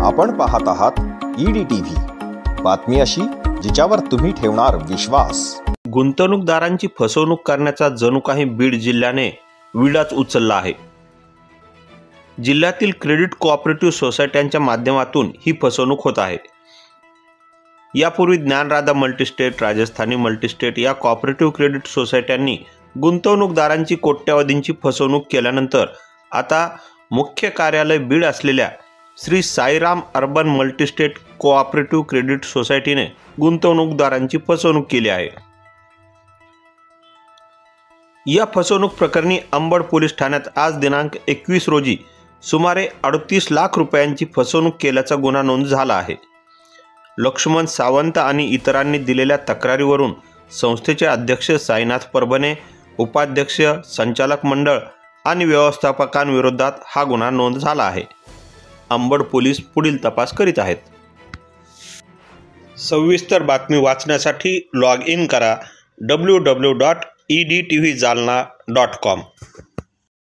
आपण पाहत आहात EDTV, बातमी अशी जिच्यावर तुम्ही ठेवणार विश्वास। गुंतवणूकदारांची फसवणूक करण्याचा जणू काही बीड जिल्ह्याने विडाच उचलला आहे। जिल्ह्यातील क्रेडिट कोऑपरेटिव्ह सोसायट्यांच्या माध्यमातून ही फसवणूक होत आहे। यापूर्वी ज्ञानराधा मल्टीस्टेट, राजस्थानी मल्टीस्टेट या कोऑपरेटिव्ह क्रेडिट सोसायट्यांनी गुंतवणूकदारांची कोट्यावधींची फसवणूक केल्यानंतर आता मुख्य कार्यालय बीड असलेल्या Shri Sairam urban multi-state cooperative credit सोसायटीने गुंतवणूकदारांची फसवणूक केली आहे। या फसवणूक प्रकरणी अंबड पोलीस ठाण्यात आज दिनांक 21 रोजी सुमारे 38 लाख रुपयांची फसवणूक केल्याचा गुन्हा नोंद झाला आहे। लक्ष्मण सावंत आणि इतरांनी दिलेल्या तक्रारीवरून संस्थेचे अध्यक्ष साईनाथ परभणे, उपाध्यक्ष, संचालक मंडळ आणि व्यवस्थापकांविरोधात हा गुन्हा नोंद झाला आहे। अंबड पोलीस पुढील तपास करीत आहेत। सविस्तर बातमी वाचण्यासाठी लॉग इन करा www.edtvjalna.com।